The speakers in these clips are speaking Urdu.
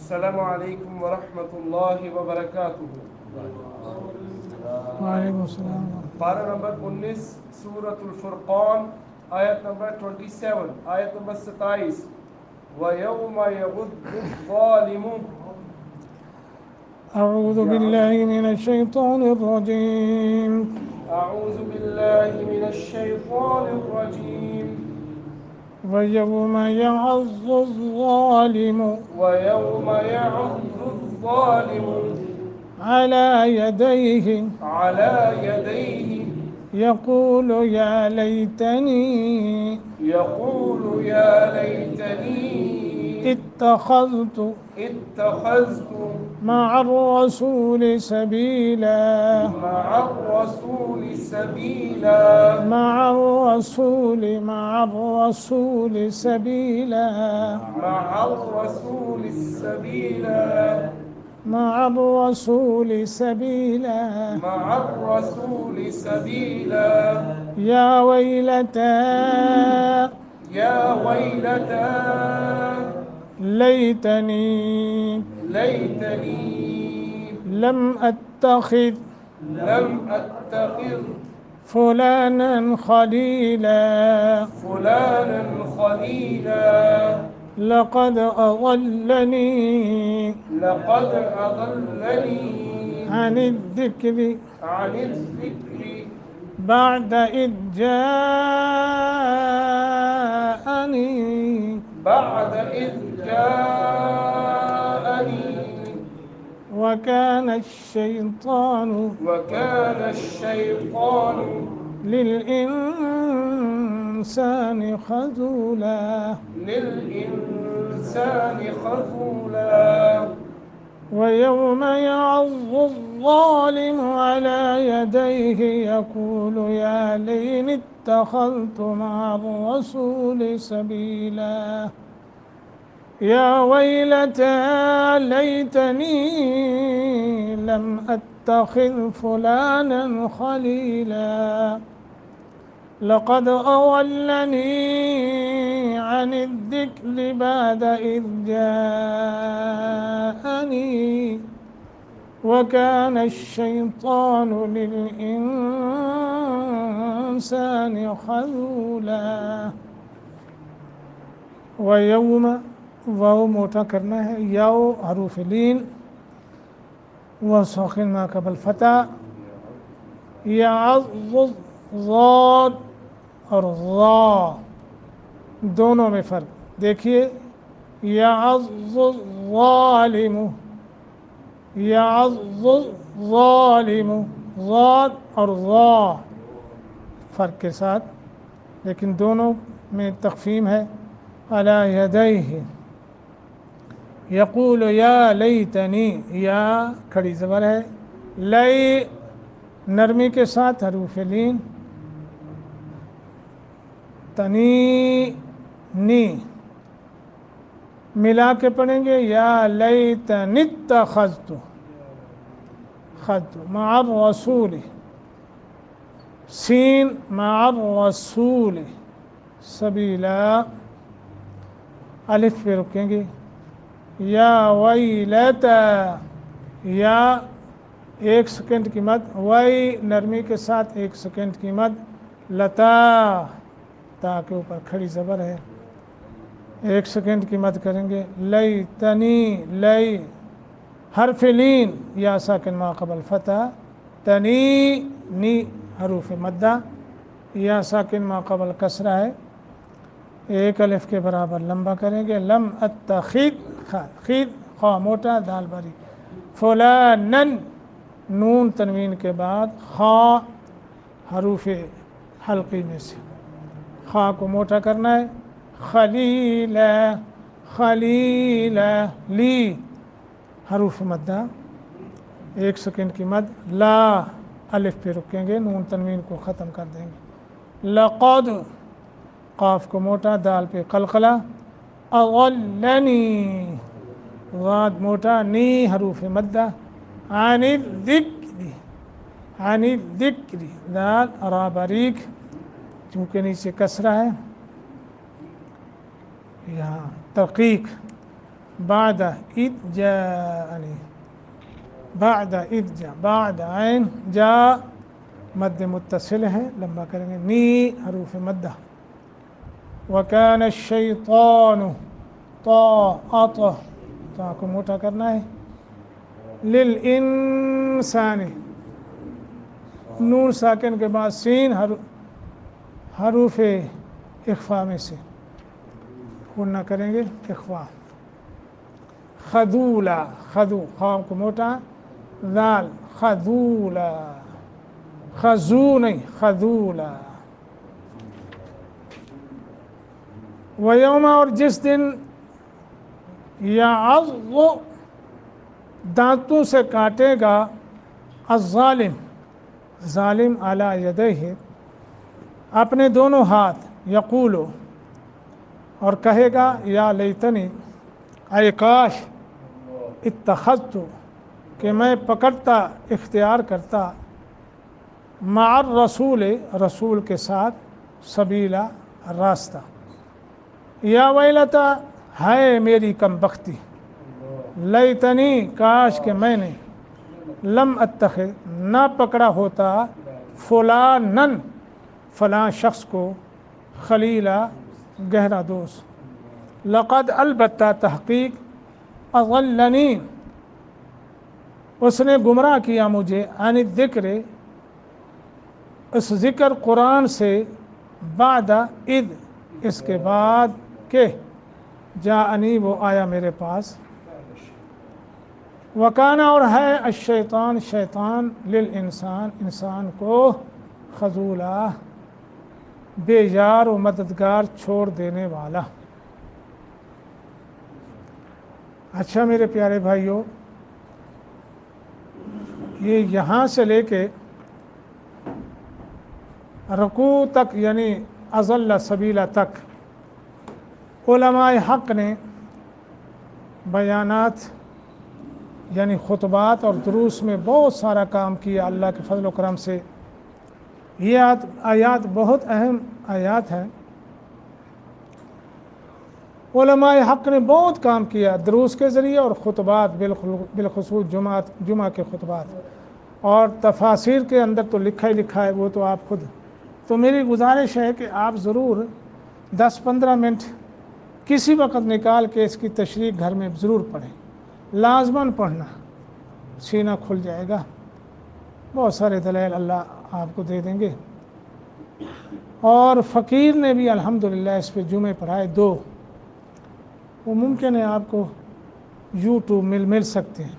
السلام علیکم ورحمۃ اللہ وبرکاتہ۔ وعلیکم السلام۔ پارہ نمبر 19 سورۃ الفرقان، آیت نمبر 27، آیت نمبر 27۔ وَيَوْمَ يَغُضُّ الظَّالِمُ۔ اعوذ باللہ من الشیطان الرجیم۔ اعوذ باللہ من الشیطان الرجیم۔ وَيَوْمَ يَعَضُّ الظَّالِمُ وَيَوْمَ يَعُضُّ الظَّالِمُ عَلَى يَدَيْهِ عَلَى يَدَيْهِ يَقُولُ يَا لَيْتَنِي يَقُولُ يَا لَيْتَنِي اتَّخَذْتُ مع الرسول سبيلا مع الرسول سبيلا مع الرسول سبيلا مع الرسول سبيلا مع الرسول سبيلا مع الرسول سبيلا يا ويلتى يا ويلتى ليتني لم أتخذ فلانا خليلا لقد أضلني عن الذكر بعد إذ جاءني وكان الشيطان للإنسان خذولا ويوم يعض الظالم على يديه يقول يا ليت اتخذت مع الرسول سبيلا يا ويلتى ليتني لم أتخذ فلانا خليلا لقد أضلني عن الذكر بعد إذ جاءني وكان الشيطان للإنسان خذولا۔ ويوم واو موٹا کرنا ہے، یاو حروف لین و ساکن ما قبل فتح، یعض ضاد اور ضا دونوں میں فرق دیکھیے، یعض الظالم یعض الظالم ضاد اور ضا فرق کے ساتھ، لیکن دونوں میں تخفیم ہے۔ علی یدیہ یقول یا لیتنی، یا کھڑی زبر ہے، لئی نرمی کے ساتھ حروف لین، تنی نی ملا کے پڑھیں گے، یا لیتنی اتخذت مع الرسول، سین مع الرسول سبیلا، الف پہ رکیں گے، یا ویلتا، یا ایک سیکنڈ کی مد، وی نرمی کے ساتھ ایک سیکنڈ کی مد، لتا تا کے اوپر کھڑی زبر ہے، ایک سیکنڈ کی مد کریں گے، لیتنی لئی حرف لین یا ساکن ما قبل فتح، تنی نی حروف مدہ یا ساکن ما قبل کسرہ ہے، ایک الف کے برابر لمبا کریں گے، لم اتخذ خید خا موٹا دال باری، فلانن نون تنوین کے بعد خا حروف حلقی میں سے خا کو موٹا کرنا ہے، خلیلا لی حروف مدہ ایک سیکنڈ کی مد، لا الف پہ رکیں گے، نون تنوین کو ختم کر دیں گے، لقد قاف کو موٹا دال پہ قلقلہ، اضلنی ضاد موٹا نی حروف مدہ، عن الذکر دال را باریک چونکہ نیچے کسرہ ہے، یہاں تحقیق بعد إذ جاءني بعد إذ جاء بعد عین جا مد متصل ہے لمبا کریں گے نی حروف مدہ وکان الشیطان طاعۃ تا کو موٹا کرنا ہے للانسان نون ساکن کے بعد سین حروف اخفا میں سے نہ کریں گے اخفا خذولا خذو خام کو موٹا ذال خذولا خذو نہیں خذولا ویوم اور جس دن یعض دانتوں سے کاٹے گا الظالم ظالم علی یدیہ اپنے دونوں ہاتھ یقولو اور کہے گا یا لیتنی اے کاش اتخذت کہ میں پکڑتا اختیار کرتا مع الرسول رسول کے ساتھ سبیلا راستہ یا ویلتا ہے میری کم بختی لیتنی کاش کہ میں نے لم اتخذ نہ پکڑا ہوتا فلانن فلاں شخص کو خلیلا گہرا دوست لقد البتہ تحقیق اضلنی اس نے گمراہ کیا مجھے عن الذکر اس ذکر قرآن سے بعد اذ اس کے بعد کہ جاءنی وہ آیا میرے پاس وکانہ اور ہے الشیطان شیطان للانسان انسان کو خذولا بے یار و مددگار چھوڑ دینے والا۔ اچھا میرے پیارے بھائیوں، یہ یہاں سے لے کے رکوع تک یعنی اضل سبیلا تک علماء حق نے بیانات یعنی خطبات اور دروس میں بہت سارا کام کیا اللہ کے فضل و کرم سے۔ یہ آیات بہت اہم آیات ہیں، علماء حق نے بہت کام کیا دروس کے ذریعے اور خطبات بالخصوص جمعہ کے خطبات اور تفاسیر کے اندر تو لکھا ہی لکھا ہے، وہ تو آپ خود۔ تو میری گزارش ہے کہ آپ ضرور 10-15 منٹ کسی وقت نکال کے اس کی تشریح گھر میں ضرور پڑھیں، لازماً پڑھنا، سینہ کھل جائے گا، بہت سارے دلائل اللہ آپ کو دے دیں گے۔ اور فقیر نے بھی الحمدللہ اس پہ جمعے پڑھائے 2، وہ ممکن ہے آپ کو یوٹیوب مل سکتے ہیں۔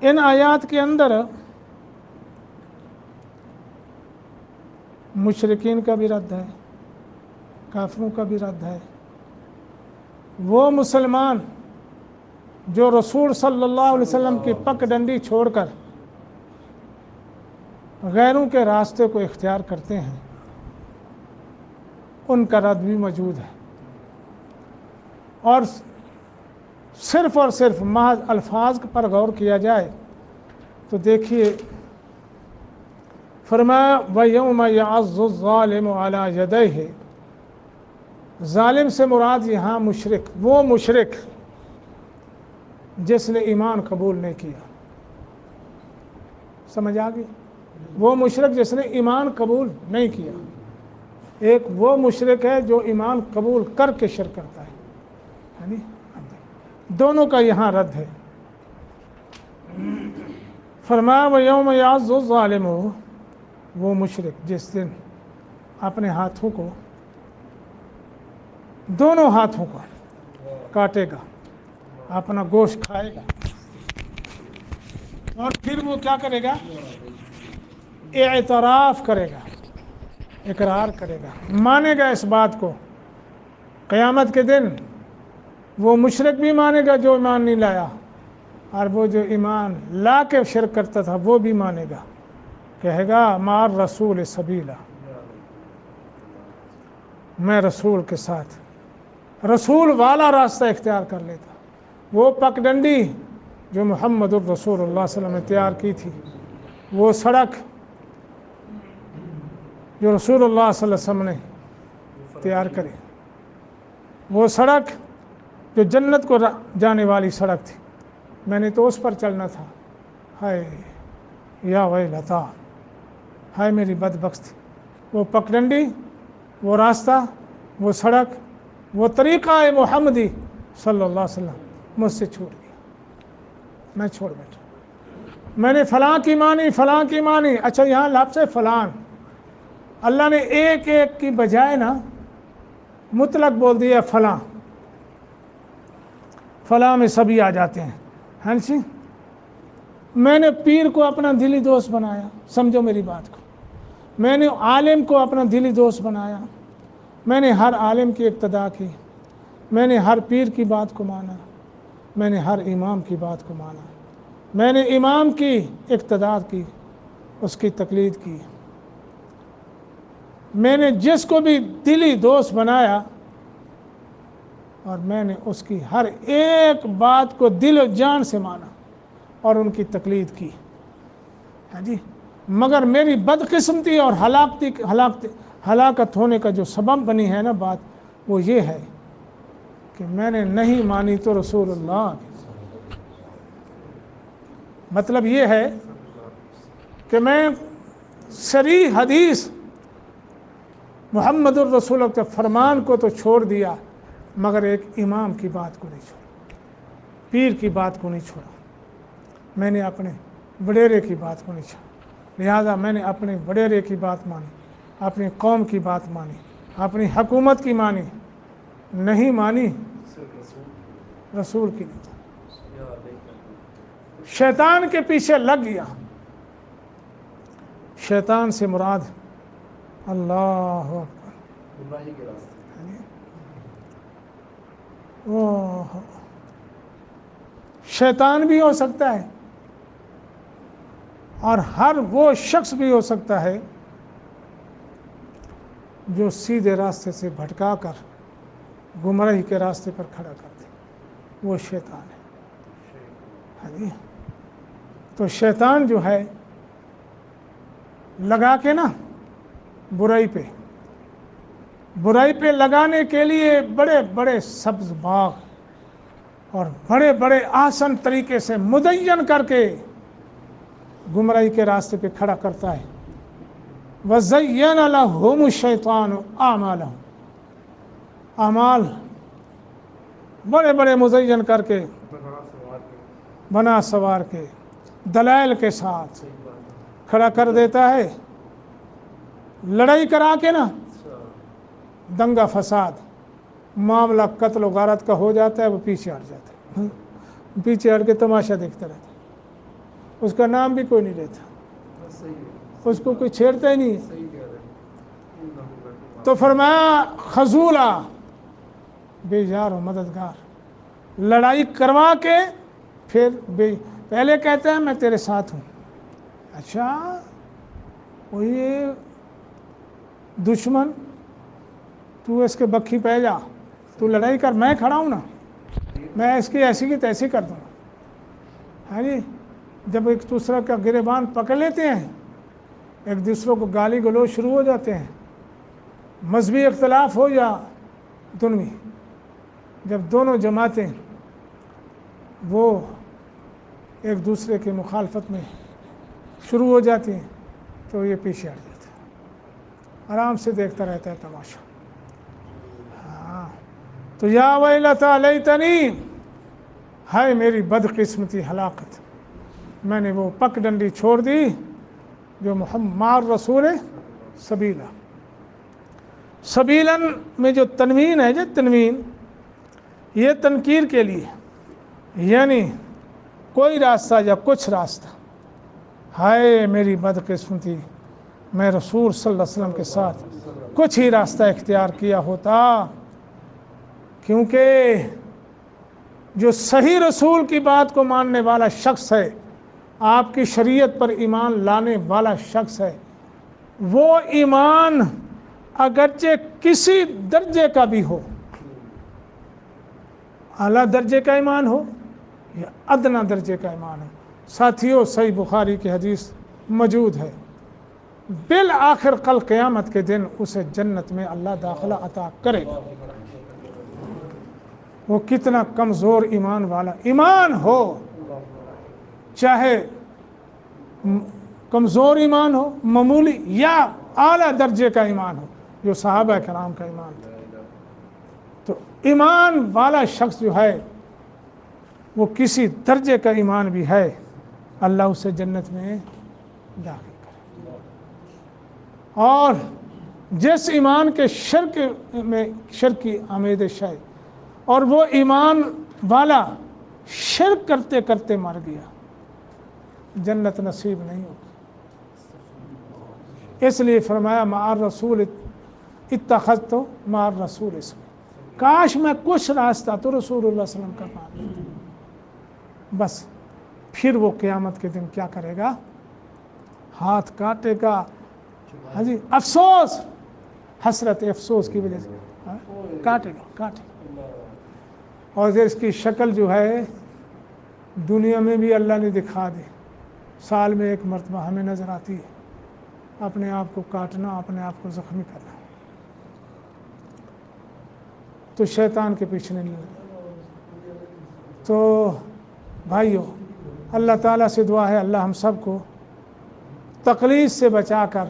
ان آیات کے اندر مشرکین کا بھی رد ہے، کافروں کا بھی رد ہے، وہ مسلمان جو رسول صلی اللہ علیہ وسلم کی پک ڈنڈی چھوڑ کر غیروں کے راستے کو اختیار کرتے ہیں، ان کا رد بھی موجود ہے۔ اور صرف اور صرف محض الفاظ پر غور کیا جائے تو دیکھیے فرمایا وَيَوْمَ يَعَضُّ الظَّالِمُ عَلَى يَدَيْهِ، ظالم سے مراد یہاں مشرک، وہ مشرک جس نے ایمان قبول نہیں کیا، سمجھ آ گئی؟ وہ مشرک جس نے ایمان قبول نہیں کیا، ایک وہ مشرک ہے جو ایمان قبول کر کے شرک کرتا ہے، یعنی دونوں کا یہاں رد ہے۔ فرمایا وَيَوْمَ يَعَضُّ الظَّالِمُ، وہ مشرک جس دن اپنے ہاتھوں کو، دونوں ہاتھوں کو کاٹے گا، اپنا گوشت کھائے گا، اور پھر وہ کیا کرے گا؟ اعتراف کرے گا، اقرار کرے گا، مانے گا اس بات کو۔ قیامت کے دن وہ مشرک بھی مانے گا جو ایمان نہیں لایا، اور وہ جو ایمان لا کے شرک کرتا تھا وہ بھی مانے گا، کہے گا مع الرسول سبیلا، میں رسول کے ساتھ رسول والا راستہ اختیار کر لیتا۔ وہ پک ڈنڈی جو محمد الرسول اللہ صلی اللہ علیہ وسلم نے تیار کی تھی، وہ سڑک جو رسول اللہ صلی اللہ علیہ وسلم نے تیار کری، وہ سڑک جو جنت کو جانے والی سڑک تھی، میں نے تو اس پر چلنا تھا۔ ہائے یا ویلتا، ہائے میری بدبختی، وہ پگڈنڈی، وہ راستہ، وہ سڑک، وہ طریقہ محمدی صلی اللہ علیہ وسلم مجھ سے چھوٹ گیا، میں چھوڑ بیٹھا۔ میں نے فلاں کی مانی، فلاں کی مانی۔ اچھا یہاں لفظ ہے فلاں، اللہ نے ایک ایک کی بجائے نا مطلق بول دیا فلاں، فلاں میں سبھی آ جاتے ہیں۔ ہاں جی، میں نے پیر کو اپنا دلی دوست بنایا، سمجھو میری بات کو، میں نے عالم کو اپنا دلی دوست بنایا، میں نے ہر عالم کی اقتداء کی، میں نے ہر پیر کی بات کو مانا، میں نے ہر امام کی بات کو مانا، میں نے امام کی اقتداء کی، اس کی تقلید کی، میں نے جس کو بھی دلی دوست بنایا اور میں نے اس کی ہر ایک بات کو دل و جان سے مانا اور ان کی تقلید کی۔ ہاں جی، مگر میری بدقسمتی اور ہلاکت ہونے کا جو سبب بنی ہے نا بات، وہ یہ ہے کہ میں نے نہیں مانی تو رسول اللہ کی۔ مطلب یہ ہے کہ میں صریح حدیث محمد الرسول کے فرمان کو تو چھوڑ دیا، مگر ایک امام کی بات کو نہیں چھوڑا، پیر کی بات کو نہیں چھوڑا، میں نے اپنے وڈیرے کی بات کو نہیں چھوڑا، لہذا میں نے اپنے وڈیرے کی بات مانی، اپنی قوم کی بات مانی، اپنی حکومت کی مانی، نہیں مانی رسول کی نہیں۔ شیطان کے پیچھے لگ گیا۔ شیطان سے مراد اللہ اکبر، گمراہی کے راستے۔ شیطان بھی ہو سکتا ہے اور ہر وہ شخص بھی ہو سکتا ہے جو سیدھے راستے سے بھٹکا کر گمراہی کے راستے پر کھڑا کر دے، وہ شیطان ہے۔ ہاں جی، تو شیطان جو ہے لگا کے نا برائی پہ لگانے کے لیے بڑے بڑے سبز باغ اور بڑے بڑے آسن طریقے سے مدین کر کے گمراہی کے راستے پہ کھڑا کرتا ہے۔ وَزَيَّنَ لَهُمُ الشَّيْطَانُ أَعْمَالَهُمْ، اعمال بڑے بڑے مزین کر کے، بنا سوار کے، دلائل کے ساتھ کھڑا کر دیتا ہے، لڑائی کرا کے نا دنگا فساد، معاملہ قتل و غارت کا ہو جاتا ہے، وہ پیچھے ہٹ جاتا ہے، پیچھے ہٹ کے تماشا دیکھتا رہتا ہے، اس کا نام بھی کوئی نہیں لیتا، اس کو کوئی چھیڑتا ہی نہیں ہے۔ تو فرمایا خذولا، بے یار و مددگار، لڑائی کروا کے پھر پہلے کہتے ہیں میں تیرے ساتھ ہوں۔ اچھا وہ یہ دشمن، تو اس کے بکھی پہ جا، تو لڑائی کر، میں کھڑا ہوں نا، میں اس کی ایسی کی تیسی کر دوں گا۔ ہاں جی، جب ایک دوسرے کا گریبان پکڑ لیتے ہیں، ایک دوسرے کو گالی گلوچ شروع ہو جاتے ہیں، مذہبی اختلاف ہو یا دنوی، جب دونوں جماعتیں وہ ایک دوسرے کی مخالفت میں شروع ہو جاتی ہیں تو یہ پیچھے ہٹ جاتا ہے، آرام سے دیکھتا رہتا ہے تماشا۔ ہاں، تو یا ویلتا لیتنی، ہائے میری بدقسمتی، ہلاکت، میں نے وہ پک ڈنڈی چھوڑ دی جو محمد رسول سبیلا۔ سبیلاً میں جو تنوین ہے، جو تنوین یہ تنکیر کے لیے، یعنی کوئی راستہ یا کچھ راستہ، ہائے میری بدقسمتی، میں رسول صلی اللہ علیہ وسلم کے ساتھ کچھ ہی راستہ اختیار کیا ہوتا، کیونکہ جو صحیح رسول کی بات کو ماننے والا شخص ہے، آپ کی شریعت پر ایمان لانے والا شخص ہے، وہ ایمان اگرچہ کسی درجے کا بھی ہو، اعلیٰ درجے کا ایمان ہو یا ادنا درجے کا ایمان ہو، ساتھیوں صحیح بخاری کی حدیث موجود ہے، بالآخر کل قیامت کے دن اسے جنت میں اللہ داخلہ عطا کرے گا۔ وہ کتنا کمزور ایمان والا ایمان ہو، چاہے کمزور ایمان ہو، معمولی یا اعلیٰ درجے کا ایمان ہو، جو صحابہ کرام کا ایمان تھا۔ تو ایمان والا شخص جو ہے وہ کسی درجے کا ایمان بھی ہے، اللہ اسے جنت میں داخل کرے۔ اور جس ایمان کے شرک کی آمیزش ہے اور وہ ایمان والا شرک کرتے کرتے مر گیا، جنت نصیب نہیں ہوگی۔ اس لیے فرمایا مع الرسول اتخذت مع الرسول اسم، کاش میں کچھ راستہ تو رسول اللہ صلی اللہ علیہ وسلم کا مان لیتا۔ بس پھر وہ قیامت کے دن کیا کرے گا؟ ہاتھ کاٹے گا، ہاں جی، افسوس، حسرت افسوس کی وجہ سے کاٹے گا۔ اور اس کی شکل جو ہے دنیا میں بھی اللہ نے دکھا دی، سال میں ایک مرتبہ ہمیں نظر آتی ہے، اپنے آپ کو کاٹنا، اپنے آپ کو زخمی کرنا۔ تو شیطان کے پیچھے نہیں لگنا۔ تو بھائیو، اللہ تعالیٰ سے دعا ہے اللہ ہم سب کو تقلید سے بچا کر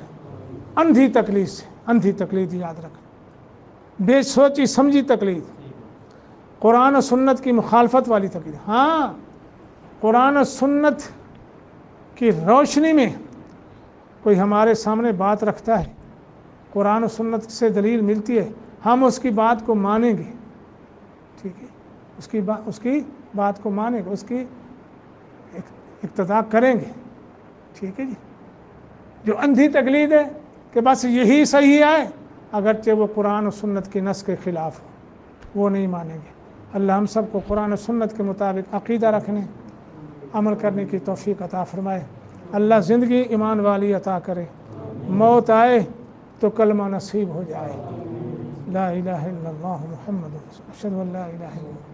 اندھی تقلید یاد رکھ، بے سوچی سمجھی تقلید، قرآن و سنت کی مخالفت والی تقلید۔ ہاں، قرآن و سنت کی روشنی میں کوئی ہمارے سامنے بات رکھتا ہے، قرآن و سنت سے دلیل ملتی ہے، ہم اس کی بات کو مانیں گے، ٹھیک ہے، اس کی بات کو مانیں گے، اس کی اقتداء کریں گے، ٹھیک ہے جی۔ جو اندھی تقلید ہے کہ بس یہی صحیح ہے، اگرچہ وہ قرآن و سنت کی نص کے خلاف ہو، وہ نہیں مانیں گے۔ اللہ ہم سب کو قرآن و سنت کے مطابق عقیدہ رکھنے، عمل کرنے کی توفیق عطا فرمائے۔ اللہ زندگی ایمان والی عطا کرے، موت آئے تو کلمہ نصیب ہو جائے۔ لا الہ الا اللہ محمد رسول اللہ، اشہد ان لا الہ الا اللہ۔